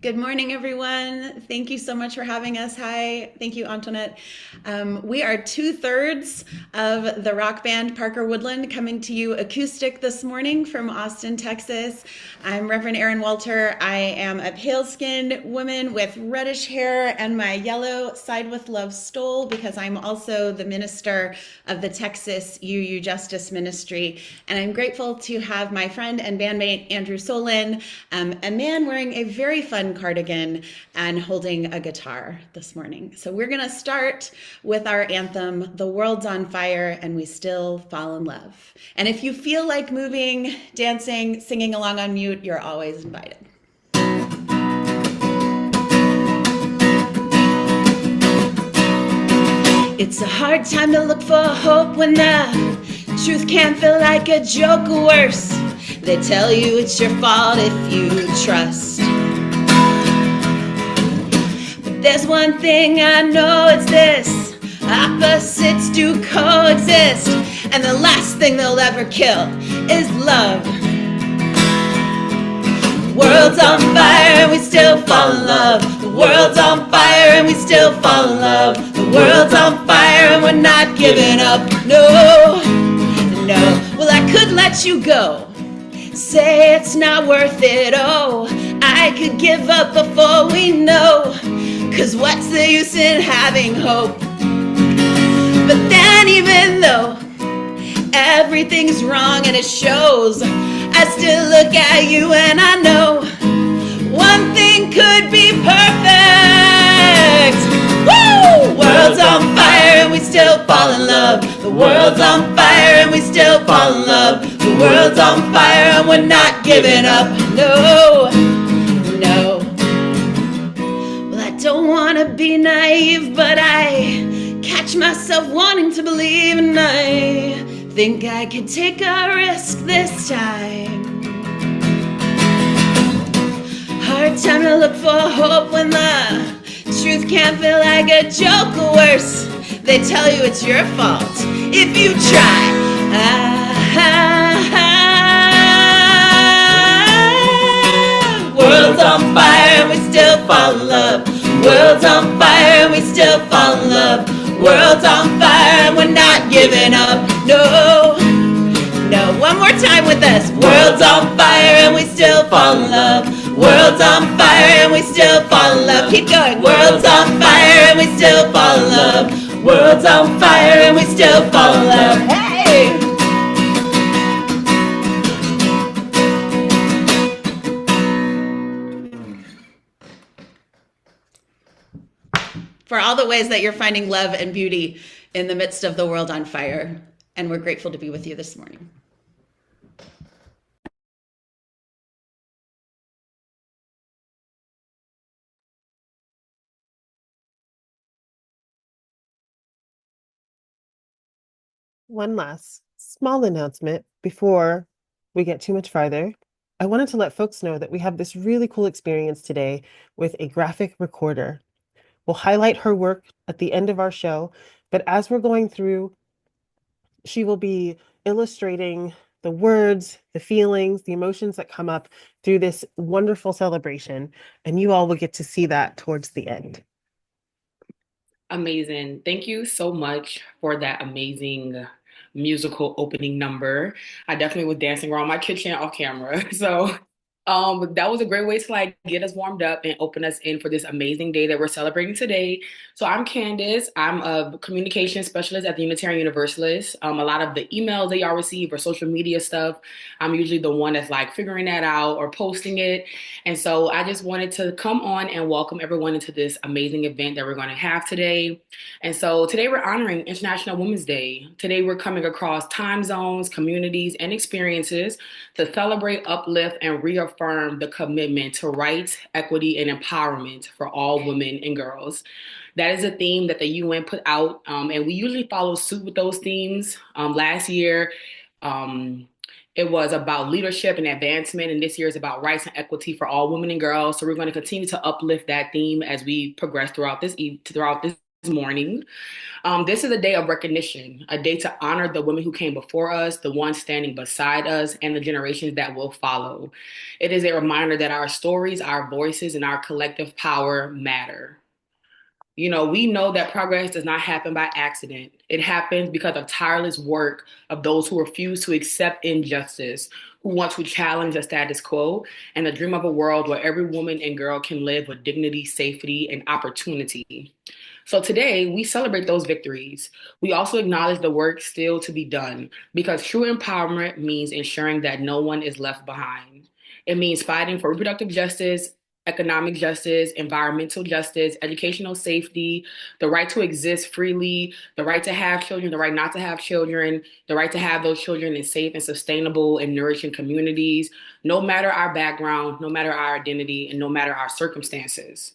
Good morning, everyone. Thank you so much for having us. Hi. Thank you, Antoinette. We are two-thirds of the rock band ParkerWoodland coming to you acoustic this morning from Austin, Texas. I'm Reverend Erin Walter. I am a pale-skinned woman with reddish hair and my yellow Side with Love stole because I'm also the minister of the Texas UU Justice Ministry. And I'm grateful to have my friend and bandmate Andrew Solin, a man wearing a very fun cardigan and holding a guitar this morning. So we're going to start with our anthem, The World's on Fire and We Still Fall in Love. And if you feel like moving, dancing, singing along on mute, you're always invited. It's a hard time to look for hope when the truth can feel like a joke or worse. They tell you it's your fault if you trust. There's one thing I know, it's this: opposites do coexist, and the last thing they'll ever kill is love. The world's on fire and we still fall in love. The world's on fire and we still fall in love. The world's on fire and we're not giving up. No, no. Well, I could let you go, say it's not worth it. Oh, I could give up before we know, 'cause what's the use in having hope? But then even though everything's wrong and it shows, I still look at you and I know one thing could be perfect. Woo! World's on fire and we still fall in love. The world's on fire and we still fall in love. The world's on fire and we're not giving up. No, no. Well, I don't want to be naive, but I catch myself wanting to believe, and I think I could take a risk this time. Hard time to look for hope when the truth can't feel like a joke or worse. They tell you it's your fault if you try. World's on fire and we still fall in love. World's on fire and we still fall in love. World's on fire and we're not giving up. No, no. One more time with us. World's on fire and we still fall in love. World's on fire and we still fall in love. Keep going. World's on fire and we still fall in love. World's on fire and we still fall in love. Hey! For all the ways that you're finding love and beauty in the midst of the world on fire. And we're grateful to be with you this morning. One last small announcement before we get too much farther. I wanted to let folks know that we have this really cool experience today with a graphic recorder. We'll highlight her work at the end of our show, but as we're going through, she will be illustrating the words, the feelings, the emotions that come up through this wonderful celebration, and you all will get to see that towards the end. Amazing. Thank you so much for that amazing musical opening number. I definitely was dancing around my kitchen off camera. So that was a great way to like get us warmed up and open us in for this amazing day that we're celebrating today. So I'm Candace. I'm a communication specialist at the Unitarian Universalist. A lot of the emails that y'all receive or social media stuff, I'm usually the one that's like figuring that out or posting it. And so I just wanted to come on and welcome everyone into this amazing event that we're going to have today. And so today we're honoring International Women's Day. Today we're coming across time zones, communities, and experiences to celebrate, uplift, and reaffirm the commitment to rights, equity, and empowerment for all women and girls. That is a theme that the UN put out, and we usually follow suit with those themes. Last year, it was about leadership and advancement, and this year is about rights and equity for all women and girls. So we're going to continue to uplift that theme as we progress throughout this morning. This is a day of recognition, a day to honor the women who came before us, the ones standing beside us, and the generations that will follow. It is a reminder that our stories, our voices, and our collective power matter. We know that progress does not happen by accident. It happens because of tireless work of those who refuse to accept injustice, who want to challenge the status quo, and the dream of a world where every woman and girl can live with dignity, safety, and opportunity. So today, we celebrate those victories. We also acknowledge the work still to be done because true empowerment means ensuring that no one is left behind. It means fighting for reproductive justice, economic justice, environmental justice, educational safety, the right to exist freely, the right to have children, the right not to have children, the right to have those children in safe and sustainable and nourishing communities, no matter our background, no matter our identity, and no matter our circumstances.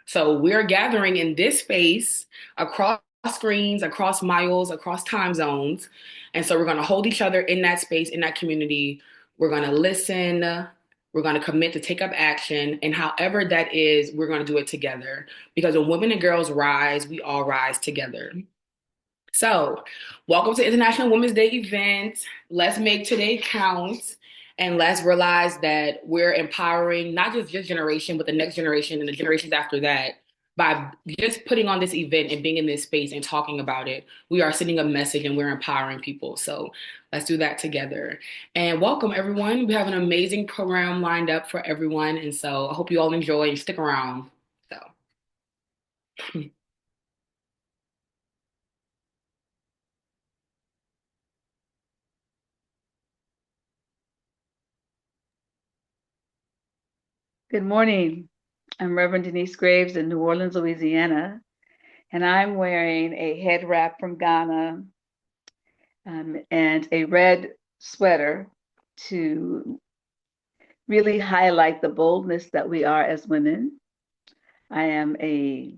So we're gathering in this space across screens, across miles, across time zones. And so we're going to hold each other in that space, in that community. We're going to listen. We're going to commit to take up action. And however that is, we're going to do it together. Because when women and girls rise, we all rise together. So, welcome to International Women's Day event. Let's make today count and let's realize that we're empowering not just this generation, but the next generation and the generations after that by just putting on this event and being in this space and talking about it. We are sending a message and we're empowering people. So, let's do that together. And welcome, everyone. We have an amazing program lined up for everyone. And so, I hope you all enjoy and stick around. So. Good morning. I'm Reverend Denise Graves in New Orleans, Louisiana, and I'm wearing a head wrap from Ghana and a red sweater to really highlight the boldness that we are as women. I am a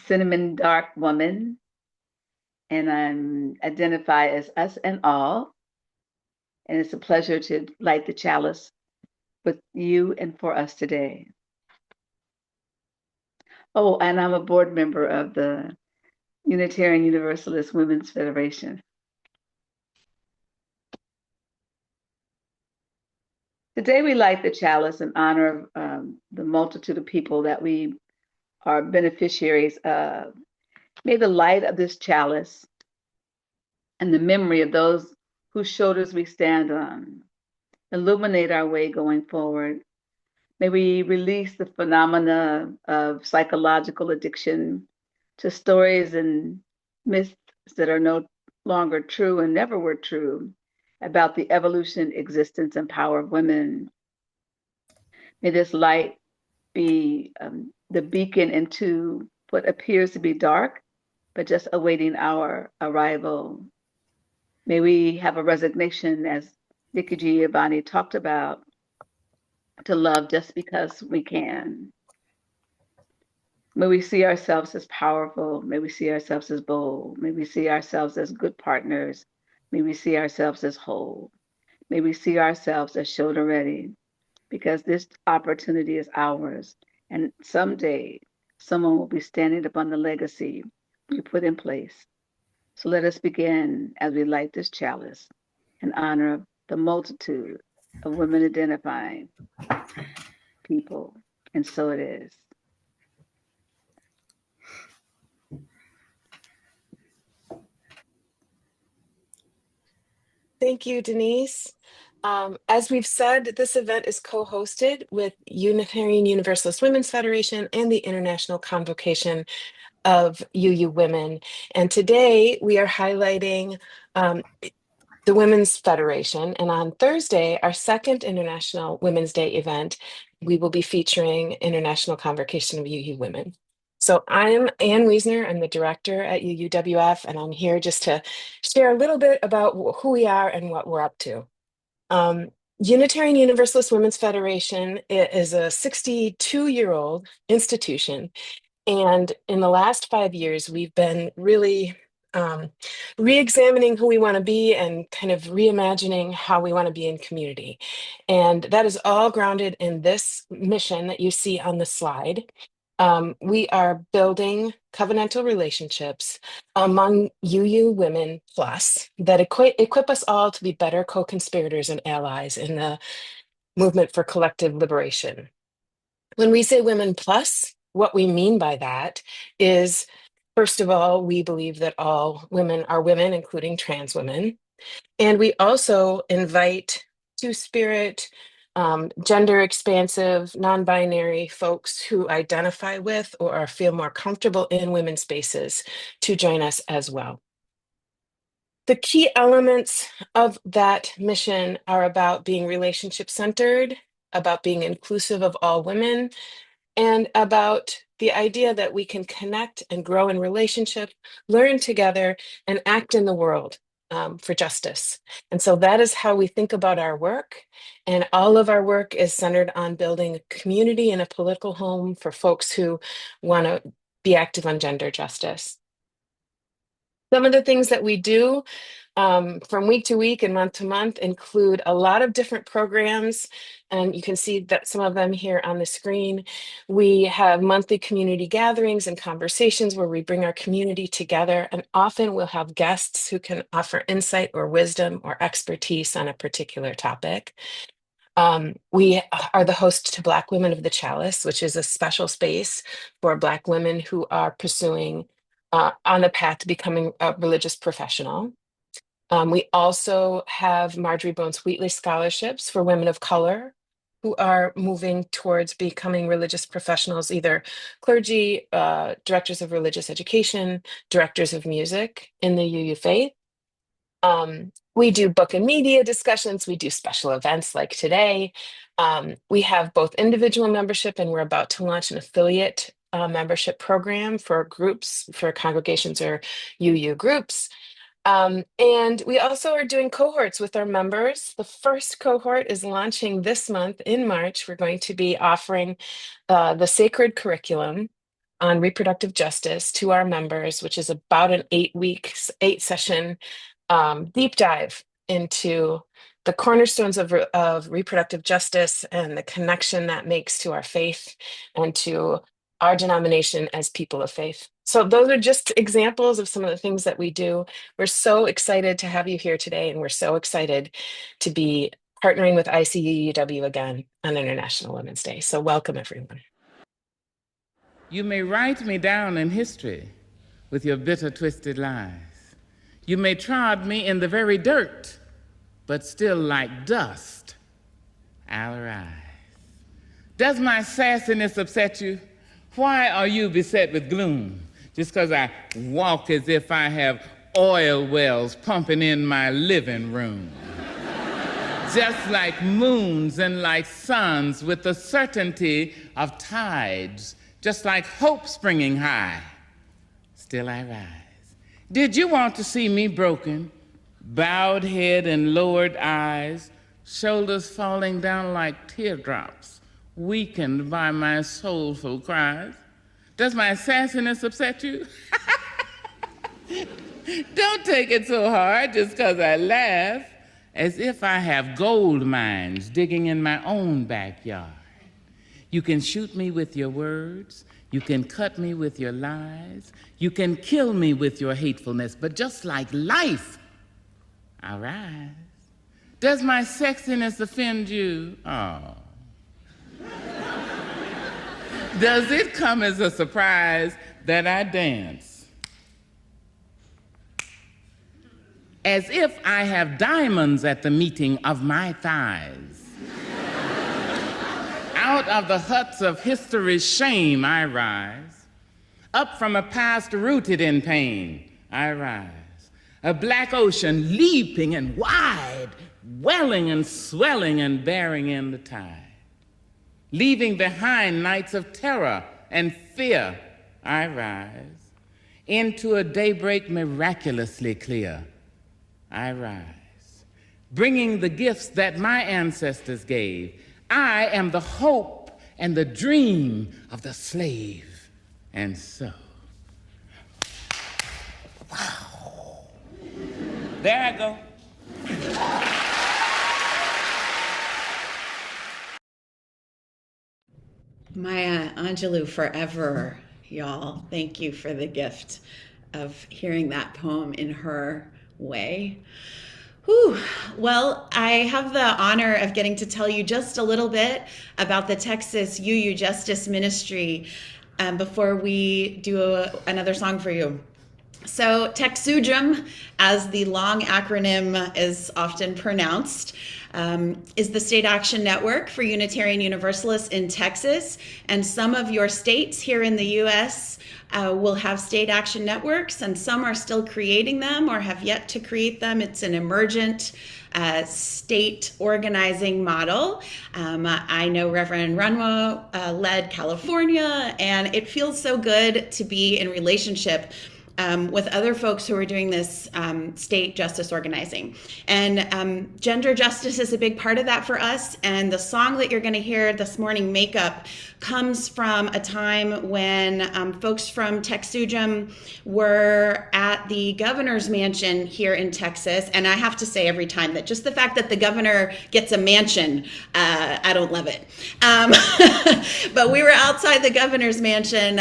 cinnamon dark woman, and I'm identify as us and all. And it's a pleasure to light the chalice with you and for us today. Oh, and I'm a board member of the Unitarian Universalist Women's Federation. Today we light the chalice in honor of the multitude of people that we are beneficiaries of. May the light of this chalice and the memory of those whose shoulders we stand on illuminate our way going forward. May we release the phenomena of psychological addiction to stories and myths that are no longer true and never were true about the evolution, existence, and power of women. May this light be the beacon into what appears to be dark, but just awaiting our arrival. May we have a resignation, as Nikki Giovanni talked about, to love just because we can. May we see ourselves as powerful. May we see ourselves as bold. May we see ourselves as good partners. May we see ourselves as whole. May we see ourselves as shoulder ready, because this opportunity is ours. And someday, someone will be standing upon the legacy we put in place. So let us begin as we light this chalice in honor of the multitude of women identifying people. And so it is. Thank you, Denise. As we've said, this event is co-hosted with Unitarian Universalist Women's Federation and the International Convocation of UU Women. And today we are highlighting the Women's Federation. And on Thursday, our second International Women's Day event, we will be featuring International Convocation of UU Women. So I'm Ann Wiesner, I'm the director at UUWF, and I'm here just to share a little bit about who we are and what we're up to. Unitarian Universalist Women's Federation is a 62-year-old institution. And in the last 5 years, we've been really re-examining who we want to be and kind of reimagining how we want to be in community. And that is all grounded in this mission that you see on the slide. We are building covenantal relationships among UU Women Plus that equip us all to be better co-conspirators and allies in the movement for collective liberation. When we say Women Plus, what we mean by that is, first of all, we believe that all women are women, including trans women. And we also invite two-spirit, gender expansive, non-binary folks who identify with or feel more comfortable in women's spaces to join us as well. The key elements of that mission are about being relationship-centered, about being inclusive of all women, and about the idea that we can connect and grow in relationship, learn together, and act in the world for justice. And so that is how we think about our work. And all of our work is centered on building a community and a political home for folks who want to be active on gender justice. Some of the things that we do from week to week and month to month include a lot of different programs, and you can see that some of them here on the screen. We have monthly community gatherings and conversations where we bring our community together, and often we'll have guests who can offer insight or wisdom or expertise on a particular topic. We are the host to Black Women of the Chalice, which is a special space for Black women who are pursuing on the path to becoming a religious professional. We also have Marjorie Bones Wheatley scholarships for women of color who are moving towards becoming religious professionals, either clergy, directors of religious education, directors of music in the UU faith. We do book and media discussions. We do special events like today. We have both individual membership, and we're about to launch an affiliate membership program for groups, for congregations or UU groups. And we also are doing cohorts with our members. The first cohort is launching this month in March. We're going to be offering the sacred curriculum on reproductive justice to our members, which is about an 8-session deep dive into the cornerstones of reproductive justice and the connection that makes to our faith and to our denomination as people of faith. So those are just examples of some of the things that we do. We're so excited to have you here today, and we're so excited to be partnering with ICUUW again on International Women's Day. So welcome, everyone. You may write me down in history with your bitter, twisted lies. You may trod me in the very dirt, but still like dust, I'll arise. Does my sassiness upset you? Why are you beset with gloom? Just because I walk as if I have oil wells pumping in my living room. Just like moons and like suns with the certainty of tides, just like hope springing high, still I rise. Did you want to see me broken, bowed head and lowered eyes, shoulders falling down like teardrops, weakened by my soulful cries? Does my sassiness upset you? Don't take it so hard just because I laugh, as if I have gold mines digging in my own backyard. You can shoot me with your words, you can cut me with your lies, you can kill me with your hatefulness, but just like life, I'll rise. Does my sexiness offend you? Oh. Does it come as a surprise that I dance as if I have diamonds at the meeting of my thighs? Out of the huts of history's shame I rise. Up from a past rooted in pain I rise. A black ocean leaping and wide, welling and swelling and bearing in the tide. Leaving behind nights of terror and fear I rise. Into a daybreak miraculously clear I rise. Bringing the gifts that my ancestors gave. I am the hope and the dream of the slave. And so, wow. There I go. Maya Angelou forever, y'all. Thank you for the gift of hearing that poem in her way. Whew. Well, I have the honor of getting to tell you just a little bit about the Texas UU Justice Ministry before we do another song for you. So TechSUJM, as the long acronym is often pronounced, is the State Action Network for Unitarian Universalists in Texas. And some of your states here in the U.S. Will have state action networks, and some are still creating them or have yet to create them. It's an emergent state organizing model. I know Reverend Runwa led California, and it feels so good to be in relationship with other folks who are doing this state justice organizing. And gender justice is a big part of that for us. And the song that you're going to hear this morning, Makeup, comes from a time when folks from TechSUJM were at the governor's mansion here in Texas. And I have to say every time that just the fact that the governor gets a mansion, I don't love it. But we were outside the governor's mansion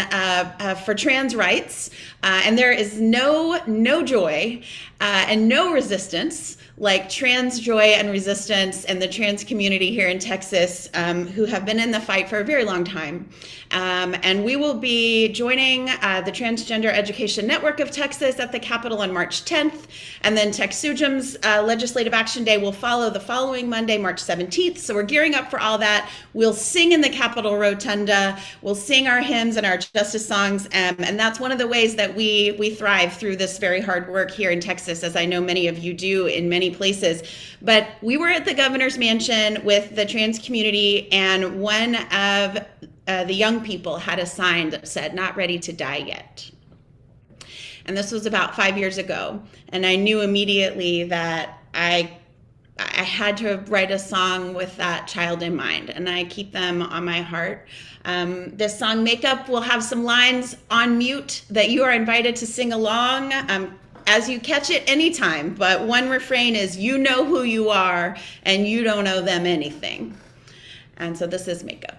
for trans rights. And there is no joy and no resistance like trans joy and resistance and the trans community here in Texas who have been in the fight for a very long time. And we will be joining the Transgender Education Network of Texas at the Capitol on March 10th. And then TechSUJM's Legislative Action Day will follow the following Monday, March 17th. So we're gearing up for all that. We'll sing in the Capitol Rotunda. We'll sing our hymns and our justice songs. And that's one of the ways that we thrive through this very hard work here in Texas, as I know many of you do in many places. But we were at the governor's mansion with the trans community, and one of the young people had a sign that said, "Not ready to die yet." And this was about 5 years ago. And I knew immediately that I had to write a song with that child in mind, and I keep them on my heart. This song, Makeup, will have some lines on mute that you are invited to sing along as you catch it anytime. But one refrain is, "You know who you are, and you don't owe them anything." And so this is Makeup.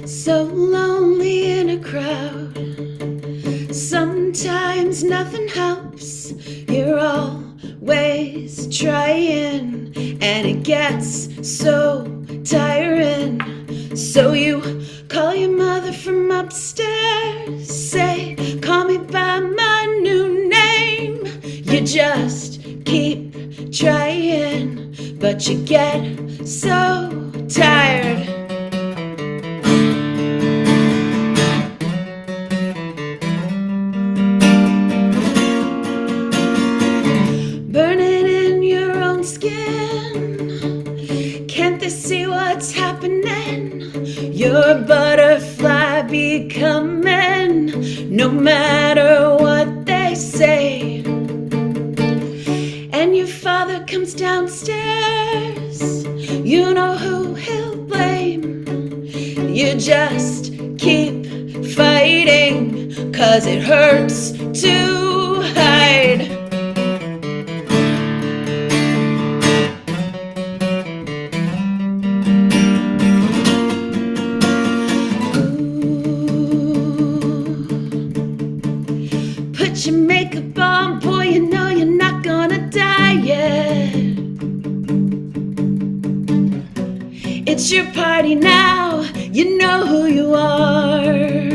So lonely in a crowd, sometimes nothing helps. You're always trying, and it gets so tiring. So you call your mother from upstairs, say, "Call me by my new name." You just keep trying, but you get so tired. Burning in your own skin, can't they see what's happening? You're a butterfly becoming, no matter what they say. And your father comes downstairs, you know who he'll blame. You just keep fighting, 'cause it hurts to hide. Put your makeup on, boy, you know you're not gonna die yet. It's your party now, you know who you are.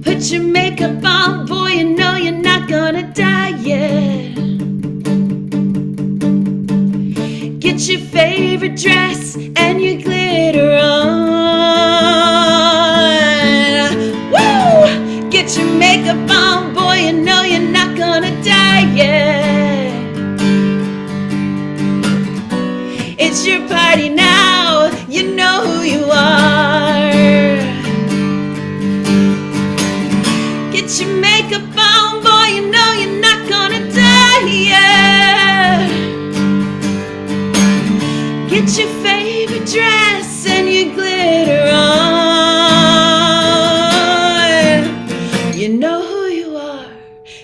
Put your makeup on, boy, you know you're not gonna die yet. Get your favorite dress and your glitter on. Woo! Get your makeup on, boy, you know you're not gonna die yet. It's your party now, you know who you are. Get your makeup on, boy, you know you're not gonna die yet. Get your favorite dress and your glitter on. You know who you are,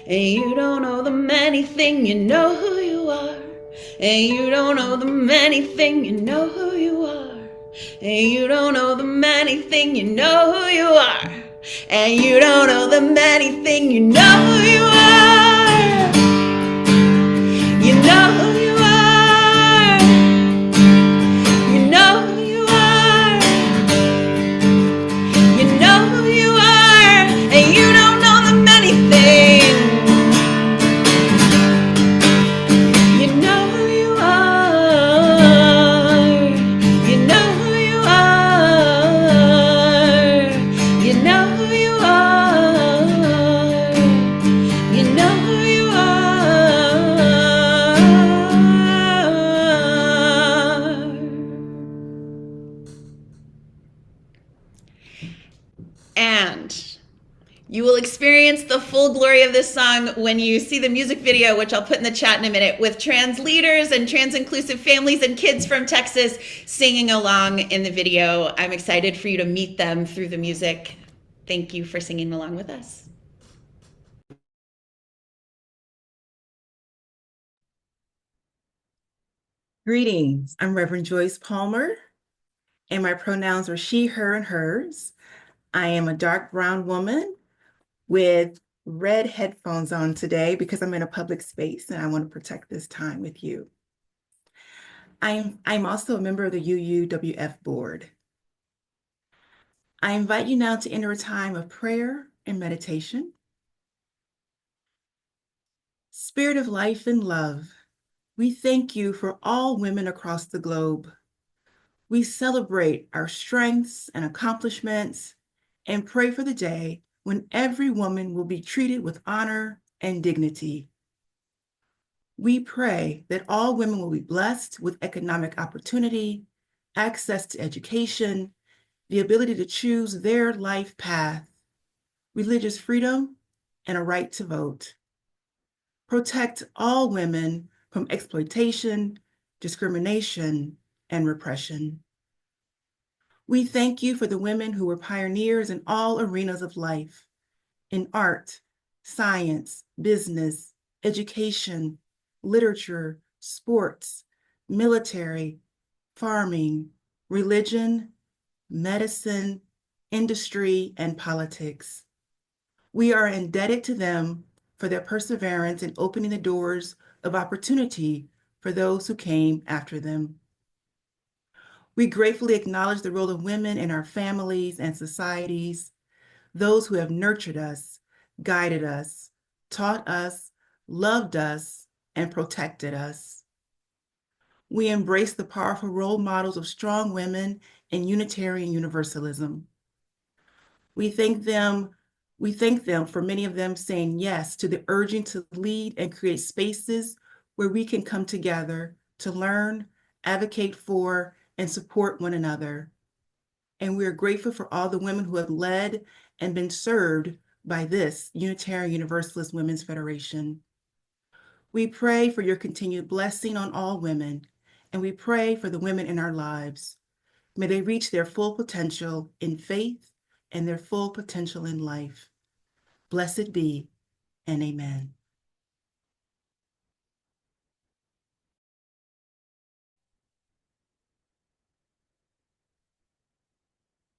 and you don't owe them anything. You know who you are, And you don't know them anything, you know who you are. And you don't know them anything, you know who you are. And you don't know them anything, you know who you are. You know who you are. You know who you are. You know who you are. And you don't know them anything. You know who you are. You know who you are. You know who you are. You know who you are. And you will experience the full glory of this song when you see the music video, which I'll put in the chat in a minute, with trans leaders and trans inclusive families and kids from Texas singing along in the video. I'm excited for you to meet them through the music. Thank you for singing along with us. Greetings, I'm Reverend Joyce Palmer, and my pronouns are she, her, and hers. I am a dark brown woman with red headphones on today because I'm in a public space and I want to protect this time with you. I'm also a member of the UUWF board. I invite you now to enter a time of prayer and meditation. Spirit of life and love, we thank you for all women across the globe. We celebrate our strengths and accomplishments and pray for the day when every woman will be treated with honor and dignity. We pray that all women will be blessed with economic opportunity, access to education, the ability to choose their life path, religious freedom, and a right to vote. Protect all women from exploitation, discrimination, and repression. We thank you for the women who were pioneers in all arenas of life, in art, science, business, education, literature, sports, military, farming, religion, medicine, industry, and politics. We are indebted to them for their perseverance in opening the doors of opportunity for those who came after them. We gratefully acknowledge the role of women in our families and societies, those who have nurtured us, guided us, taught us, loved us, and protected us. We embrace the powerful role models of strong women in Unitarian Universalism. We thank them for many of them saying yes to the urging to lead and create spaces where we can come together to learn, advocate for, and support one another. And we are grateful for all the women who have led and been served by this Unitarian Universalist Women's Federation. We pray for your continued blessing on all women, and we pray for the women in our lives. May they reach their full potential in faith and their full potential in life. Blessed be, and amen.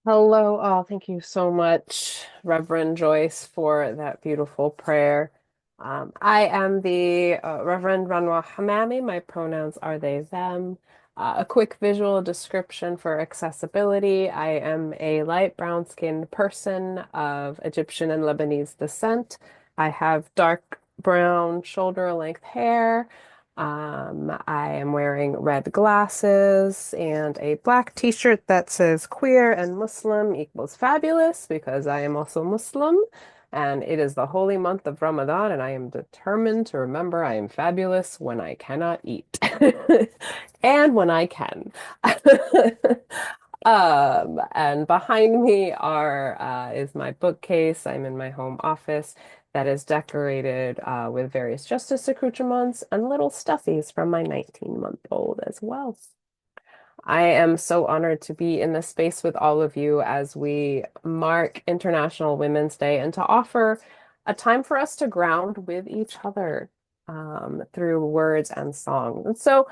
Hello, all. Thank you so much, Reverend Joyce, for that beautiful prayer. I am the Reverend Ranwa Hamami. My pronouns are they, them. A quick visual description for accessibility. I am a light brown-skinned person of Egyptian and Lebanese descent. I have dark brown shoulder-length hair. I am wearing red glasses and a black t-shirt that says queer and Muslim equals fabulous because I am also Muslim and it is the holy month of Ramadan and I am determined to remember I am fabulous when I cannot eat and when I can. And behind me is my bookcase. I'm in my home office that is decorated with various justice accoutrements and little stuffies from my 19-month-old as well. I am so honored to be in this space with all of you as we mark International Women's Day and to offer a time for us to ground with each other. through words and song. And so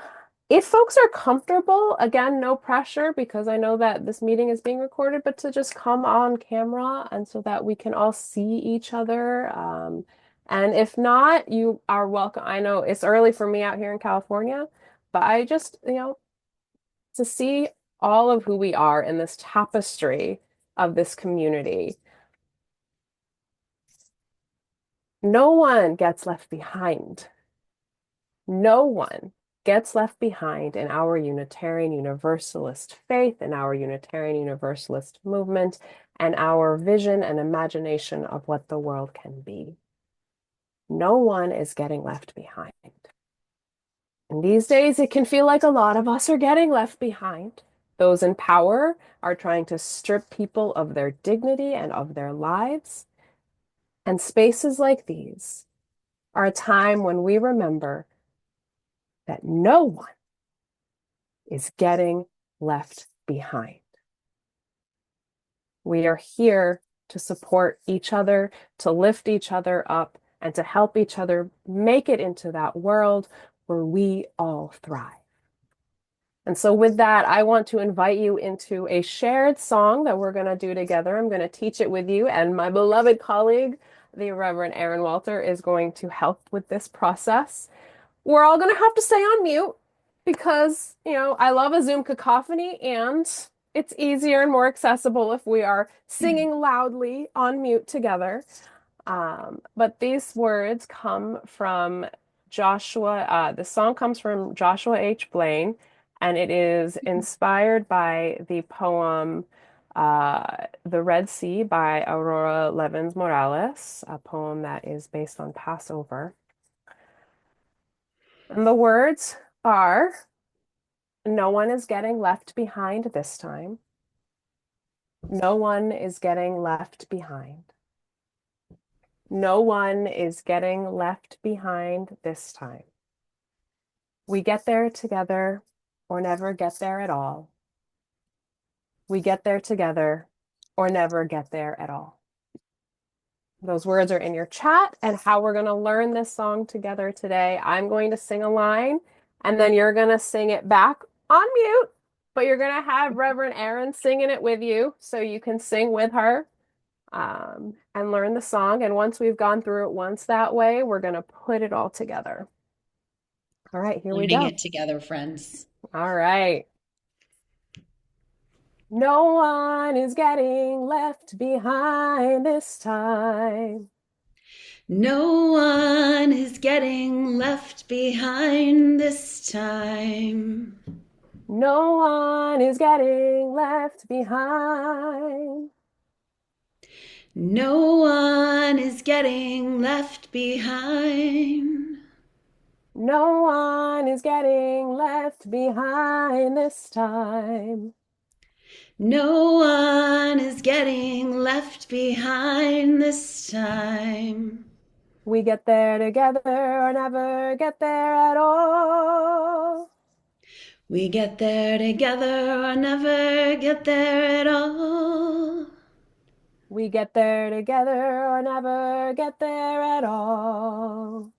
if folks are comfortable, again, no pressure because I know that this meeting is being recorded, but to just come on camera and so that we can all see each other. And if not, you are welcome. I know it's early for me out here in California, but I just, to see all of who we are in this tapestry of this community. No one gets left behind. No one gets left behind in our Unitarian Universalist faith, in our Unitarian Universalist movement, and our vision and imagination of what the world can be. No one is getting left behind. And these days, it can feel like a lot of us are getting left behind. Those in power are trying to strip people of their dignity and of their lives. And spaces like these are a time when we remember that no one is getting left behind. We are here to support each other, to lift each other up, and to help each other make it into that world where we all thrive. And so with that, I want to invite you into a shared song that we're going to do together. I'm going to teach it with you, and my beloved colleague, the Reverend Aaron Walter, is going to help with this process. We're all going to have to stay on mute because, I love a Zoom cacophony, and it's easier and more accessible if we are singing loudly on mute together. But these words come from Joshua. The song comes from Joshua H. Blaine, and it is inspired by the poem The Red Sea by Aurora Levins Morales, a poem that is based on Passover. And the words are, no one is getting left behind this time. No one is getting left behind. No one is getting left behind this time. We get there together or never get there at all. We get there together or never get there at all. Those words are in your chat, and how we're going to learn this song together today. I'm going to sing a line, and then you're going to sing it back on mute, but you're going to have Reverend Aaron singing it with you so you can sing with her and learn the song. And once we've gone through it once that way, we're going to put it all together. All right, here we go. Learning it together, friends. All right. No one is getting left behind this time. No one is getting left behind this time. No one is getting left behind. No one is getting left behind. No one is getting left behind this time. No one is getting left behind this time. We get there together or never get there at all. We get there together or never get there at all. We get there together or never get there at all.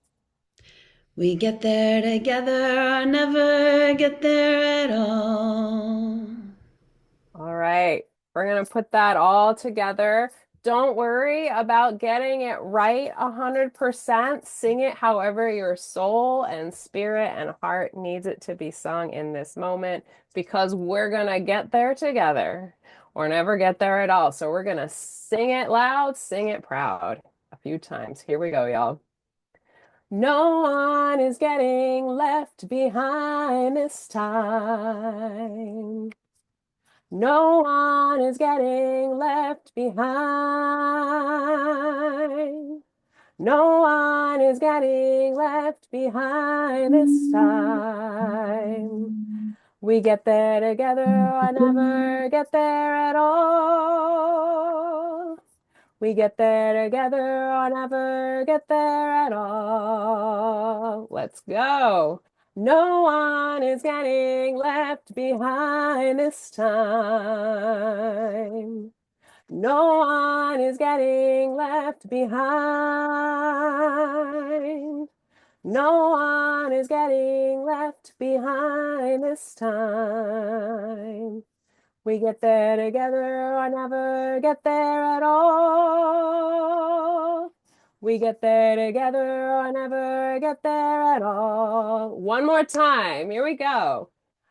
We get there together or never get there at all. All right, we're going to put that all together. Don't worry about getting it right 100%. Sing it however your soul and spirit and heart needs it to be sung in this moment, because we're going to get there together or never get there at all. So we're going to sing it loud, sing it proud a few times. Here we go, y'all. No one is getting left behind this time. No one is getting left behind. No one is getting left behind this time. We get there together or never get there at all. We get there together or never get there at all. Let's go. No one is getting left behind this time. No one is getting left behind. No one is getting left behind this time. We get there together or never get there at all. We get there together or never get there at all. One more time. Here we go.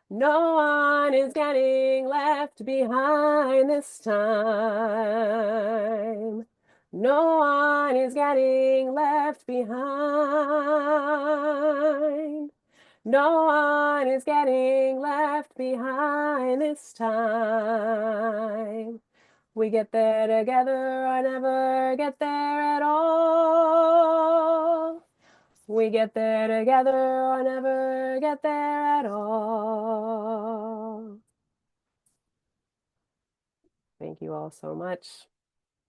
No one is getting left behind this time. No one is getting left behind. No one is getting left behind this time. We get there together or never get there at all. We get there together or never get there at all. Thank you all so much.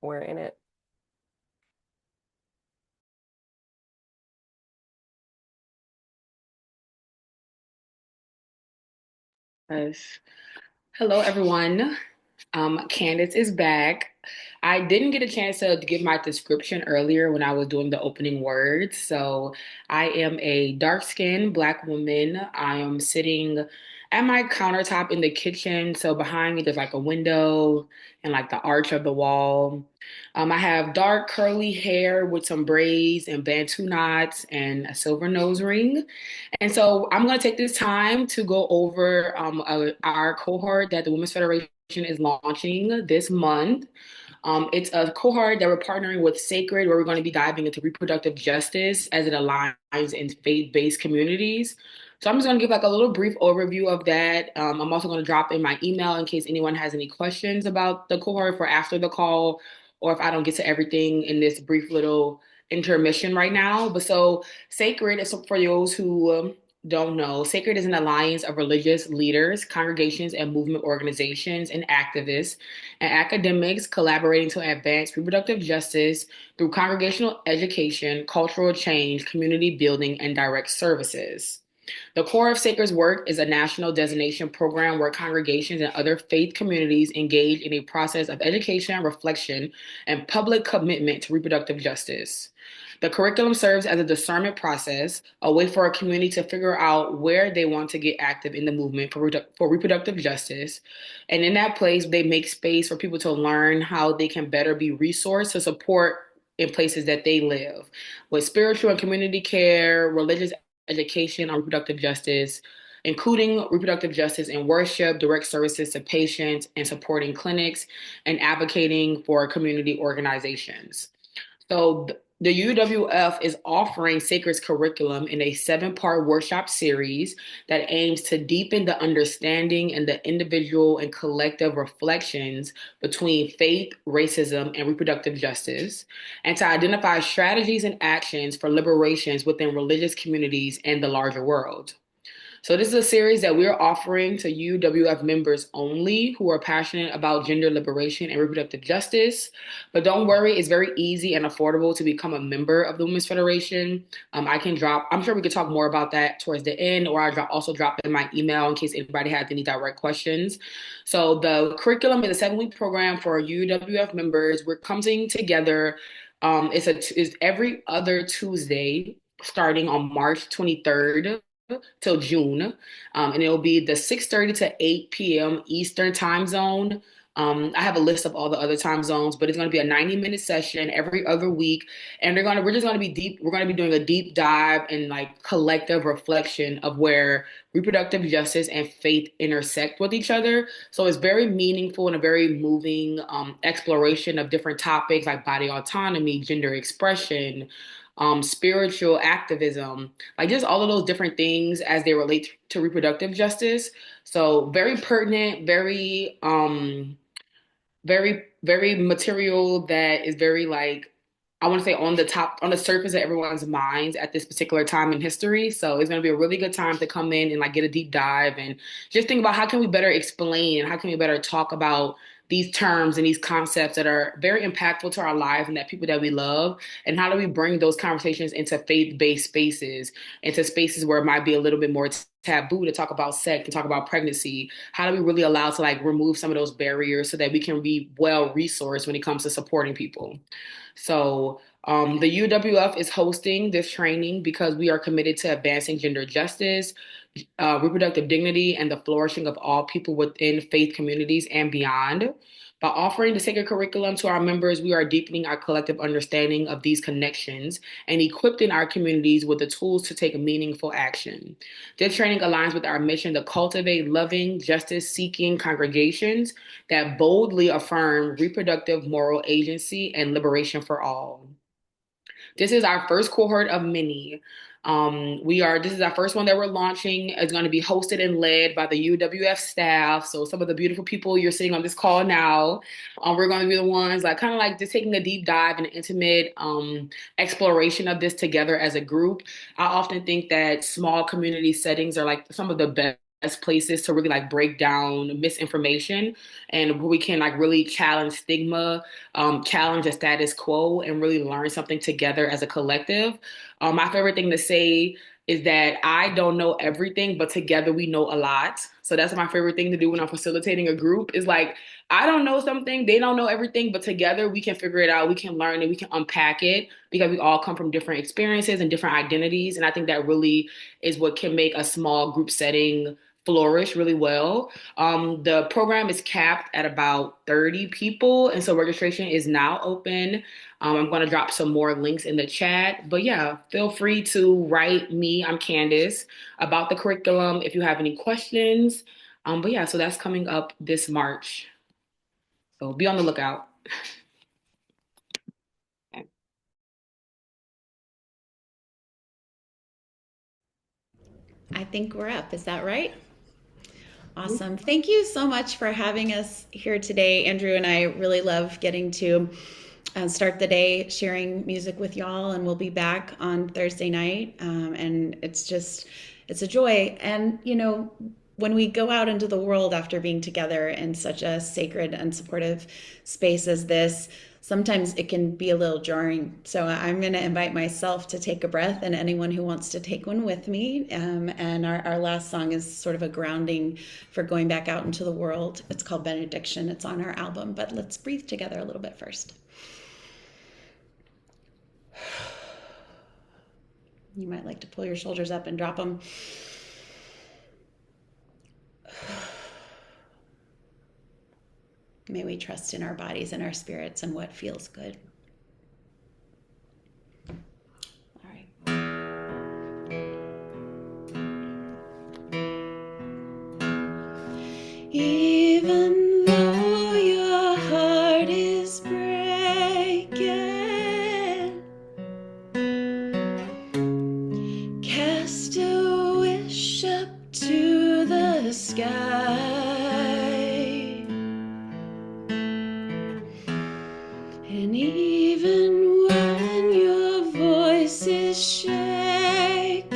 We're in it. Yes. Hello, everyone. Candace is back. I didn't get a chance to give my description earlier when I was doing the opening words. So I am a dark-skinned Black woman. I am sitting at my countertop in the kitchen. So behind me, there's like a window and like the arch of the wall. I have dark curly hair with some braids and bantu knots and a silver nose ring. And so I'm going to take this time to go over our cohort that the Women's Federation is launching this month. It's a cohort that we're partnering with Sacred, where we're going to be diving into reproductive justice as it aligns in faith-based communities. So I'm just going to give like a little brief overview of that. I'm also going to drop in my email in case anyone has any questions about the cohort for after the call, or if I don't get to everything in this brief little intermission right now. But so Sacred is for those who don't know. Sacred is an alliance of religious leaders, congregations, and movement organizations and activists and academics collaborating to advance reproductive justice through congregational education, cultural change, community building, and direct services. The core of Sacred's work is a national designation program where congregations and other faith communities engage in a process of education, reflection, and public commitment to reproductive justice. The curriculum serves as a discernment process, a way for a community to figure out where they want to get active in the movement for reproductive justice. And in that place, they make space for people to learn how they can better be resourced to support in places that they live, with spiritual and community care, religious education on reproductive justice, including reproductive justice in worship, direct services to patients, and supporting clinics, and advocating for community organizations. So the UUWF is offering Sacred's curriculum in a 7-part workshop series that aims to deepen the understanding and the individual and collective reflections between faith, racism, and reproductive justice, and to identify strategies and actions for liberations within religious communities and the larger world. So this is a series that we're offering to UWF members only who are passionate about gender liberation and reproductive justice. But don't worry, it's very easy and affordable to become a member of the Women's Federation. I'm sure we could talk more about that towards the end, or also drop in my email in case anybody has any direct questions. So the curriculum is a 7-week program for UWF members. We're coming together. It's every other Tuesday starting on March 23rd till June. And it'll be the 6:30 to 8 p.m. Eastern time zone. I have a list of all the other time zones, but it's going to be a 90-minute session every other week. And we're just going to be deep. We're going to be doing a deep dive and like collective reflection of where reproductive justice and faith intersect with each other. So it's very meaningful and a very moving exploration of different topics like body autonomy, gender expression, spiritual activism, like just all of those different things as they relate to reproductive justice. So very pertinent, very material that is very like, I want to say on the surface of everyone's minds at this particular time in history. So it's going to be a really good time to come in and like get a deep dive and just think about how can we better explain and how can we better talk about these terms and these concepts that are very impactful to our lives and that people that we love, and how do we bring those conversations into faith-based spaces, into spaces where it might be a little bit more taboo to talk about sex, to talk about pregnancy. How do we really allow to like remove some of those barriers so that we can be well resourced when it comes to supporting people? So The UWF is hosting this training because we are committed to advancing gender justice, reproductive dignity, and the flourishing of all people within faith communities and beyond. By offering the sacred curriculum to our members, we are deepening our collective understanding of these connections and equipping our communities with the tools to take meaningful action. This training aligns with our mission to cultivate loving, justice seeking congregations that boldly affirm reproductive moral agency and liberation for all. This is our first cohort of many. This is our first one that we're launching. It's going to be hosted and led by the UWF staff. So some of the beautiful people you're seeing on this call now, we're going to be the ones like kind of like just taking a deep dive and intimate exploration of this together as a group. I often think that small community settings are like some of the best places to really like break down misinformation and where we can like really challenge stigma, challenge the status quo, and really learn something together as a collective. My favorite thing to say is that I don't know everything, but together we know a lot. So that's my favorite thing to do when I'm facilitating a group is like, I don't know something, they don't know everything, but together we can figure it out, we can learn and we can unpack it because we all come from different experiences and different identities. And I think that really is what can make a small group setting flourish really well. The program is capped at about 30 people, and so registration is now open. I'm going to drop some more links in the chat, but yeah, feel free to write me, I'm Candace, about the curriculum if you have any questions. But yeah, so that's coming up this March. So be on the lookout. Okay. I think we're up. Is that right? Awesome. Thank you so much for having us here today. Andrew and I really love getting to start the day sharing music with y'all, and we'll be back on Thursday night. And it's a joy. And, you know, when we go out into the world after being together in such a sacred and supportive space as this, sometimes it can be a little jarring. So I'm going to invite myself to take a breath and anyone who wants to take one with me. And our last song is sort of a grounding for going back out into the world. It's called Benediction. It's on our album, but let's breathe together a little bit first. You might like to pull your shoulders up and drop them. May we trust in our bodies and our spirits and what feels good. All right. Even though your heart is breaking, cast a wish up to the sky. And even when your voice is shaken,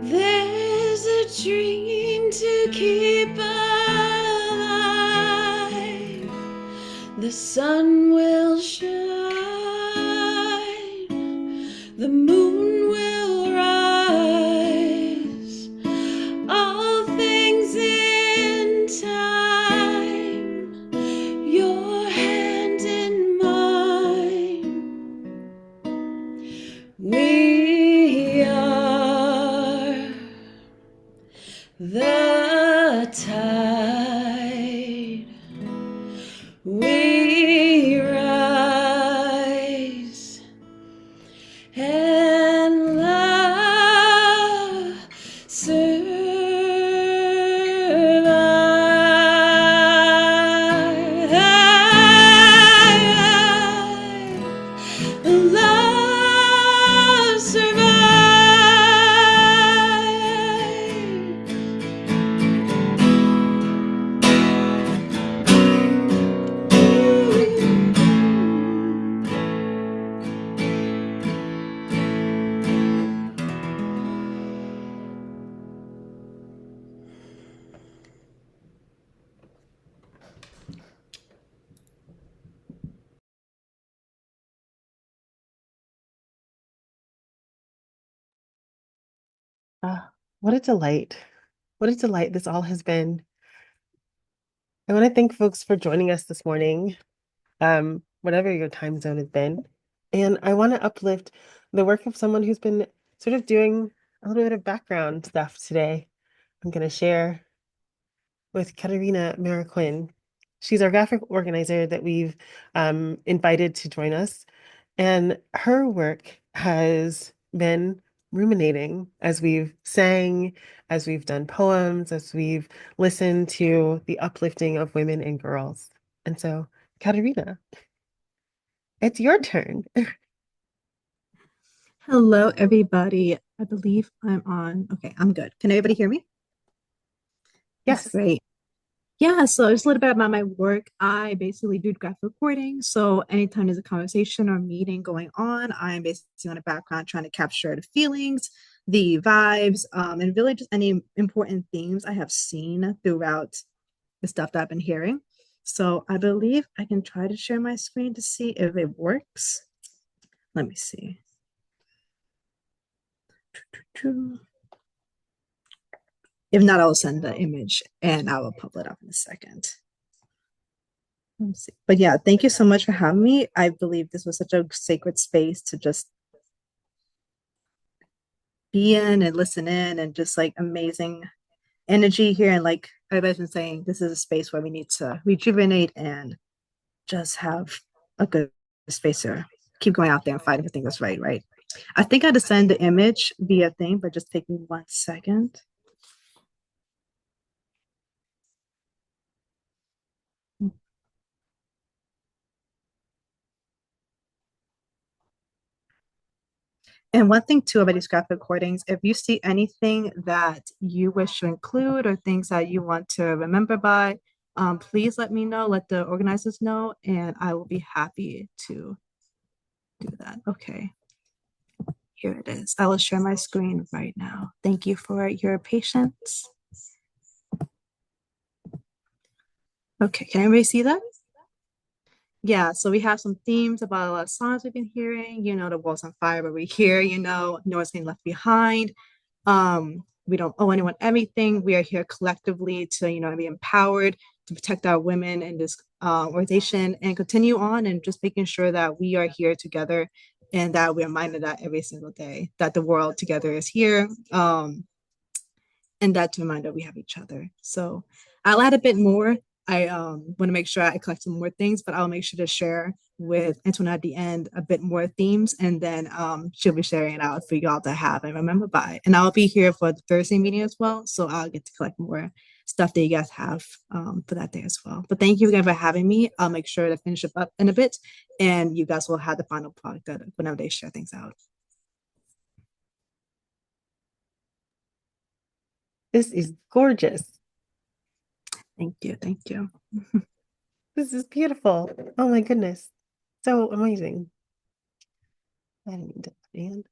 there's a dream to keep alive. The sun will shine, the moon will rise, all things in time, your hand in mine. We are the tide. We rise and love survives. Love What a delight. What a delight this all has been. I want to thank folks for joining us this morning, whatever your time zone has been. And I want to uplift the work of someone who's been sort of doing a little bit of background stuff today. I'm going to share with Katerina Maraquin. She's our graphic organizer that we've invited to join us. And her work has been ruminating as we've sang, as we've done poems, as we've listened to the uplifting of women and girls. And so, Katerina, it's your turn. Hello, everybody. I believe I'm on. Okay, I'm good. Can everybody hear me? That's Yes. great. Yeah, so just a little bit about my work. I basically do graphic recording. So anytime there's a conversation or meeting going on, I'm basically on the background trying to capture the feelings, the vibes, and really just any important themes I have seen throughout the stuff that I've been hearing. So I believe I can try to share my screen to see if it works. Let me see. If not, I'll send the image and I will pop it up in a second. Let's see. But yeah, thank you so much for having me. I believe this was such a sacred space to just be in and listen in and just like amazing energy here. And like everybody's been saying, this is a space where we need to rejuvenate and just have a good space to keep going out there and fighting for things that's right, right? I think I had to send the image via thing, but just take me 1 second. And one thing too about these graphic recordings, if you see anything that you wish to include or things that you want to remember by, please let me know, let the organizers know, and I will be happy to do that. Okay, here it is. I will share my screen right now. Thank you for your patience. Okay, can everybody see that? Yeah, so we have some themes about a lot of songs we've been hearing, the world's on fire, but we're here, no one's being left behind. We don't owe anyone anything. We are here collectively to, be empowered to protect our women in this organization and continue on and just making sure that we are here together and that we're reminded that every single day that the world together is here. And that's a reminder we have each other. So I'll add a bit more. I want to make sure I collect some more things, but I'll make sure to share with Antoinette at the end a bit more themes, and then she'll be sharing it out for y'all to have and remember by. And I'll be here for the Thursday meeting as well, so I'll get to collect more stuff that you guys have for that day as well. But thank you again for having me. I'll make sure to finish up in a bit, and you guys will have the final product whenever they share things out. This is gorgeous. Thank you. Thank you. This is beautiful. Oh my goodness. So amazing. I didn't mean to stand.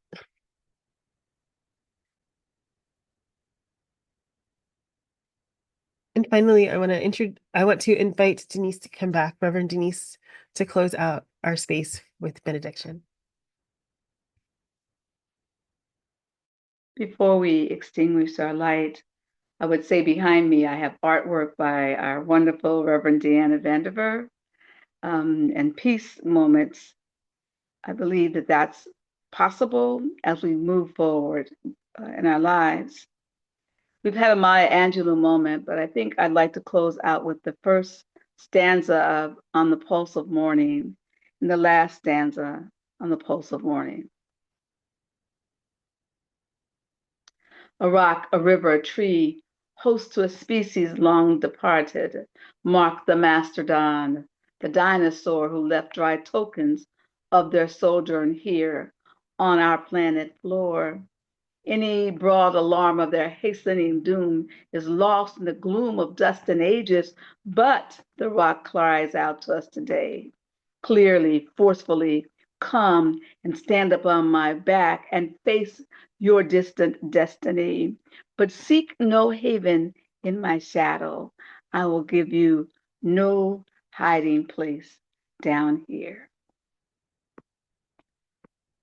And finally, I want to invite Denise to come back, Reverend Denise, to close out our space with benediction. Before we extinguish our light, I would say behind me, I have artwork by our wonderful Reverend Deanna Vandiver, and peace moments. I believe that that's possible as we move forward in our lives. We've had a Maya Angelou moment, but I think I'd like to close out with the first stanza of On the Pulse of Morning and the last stanza on the Pulse of Morning. A rock, a river, a tree, host to a species long departed, mark the mastodon, the dinosaur who left dry tokens of their sojourn here on our planet floor. Any broad alarm of their hastening doom is lost in the gloom of dust and ages, but the rock cries out to us today, clearly, forcefully, come and stand up on my back and face your distant destiny. But seek no haven in my shadow. I will give you no hiding place down here.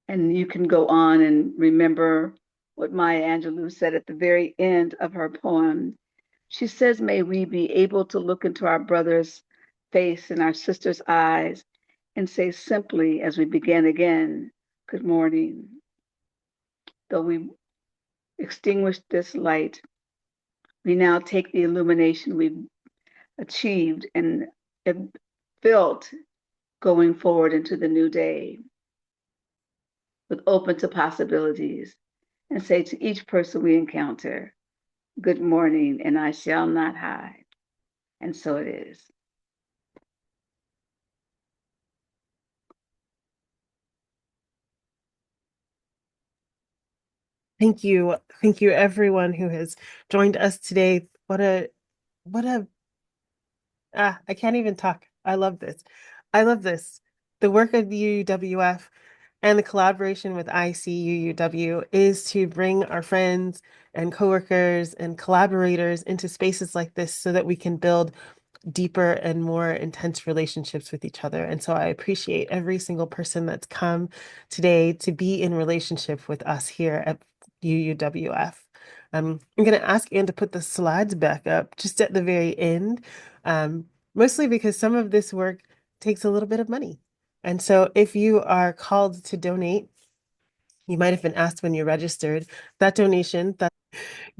And you can go on and remember what Maya Angelou said at the very end of her poem. She says, may we be able to look into our brother's face and our sister's eyes and say simply as we begin again, good morning. Though we extinguish this light, we now take the illumination we've achieved and built going forward into the new day with open to possibilities and say to each person we encounter, good morning, and I shall not hide. And so it is. Thank you. Thank you, everyone who has joined us today. I can't even talk. I love this. I love this. The work of the UUWF and the collaboration with ICUUW is to bring our friends and coworkers and collaborators into spaces like this so that we can build deeper and more intense relationships with each other. And so I appreciate every single person that's come today to be in relationship with us here at UUWF. I'm going to ask Anne to put the slides back up just at the very end, mostly because some of this work takes a little bit of money. And so if you are called to donate, you might have been asked when you registered, that donation that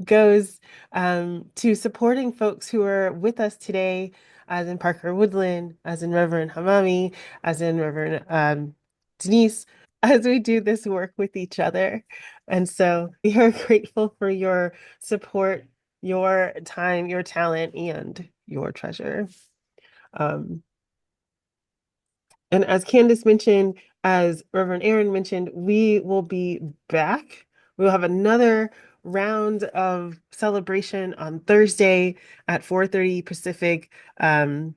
goes to supporting folks who are with us today, as in ParkerWoodland, as in Reverend Hamami, as in Reverend Denise, as we do this work with each other. And so we are grateful for your support, your time, your talent, and your treasure. And as Candace mentioned, as Reverend Aaron mentioned, we will be back. We'll have another round of celebration on Thursday at 4:30 Pacific. Oh,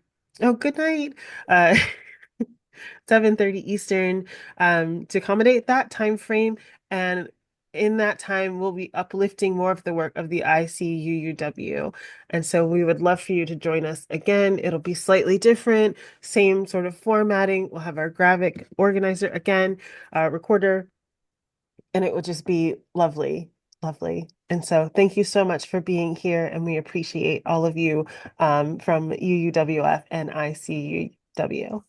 good night. 7:30 Eastern, to accommodate that time frame. And in that time, we'll be uplifting more of the work of the ICUUW. And so we would love for you to join us again. It'll be slightly different, same sort of formatting. We'll have our graphic organizer again, recorder, and it will just be lovely, lovely. And so thank you so much for being here, and we appreciate all of you from UUWF and ICUW.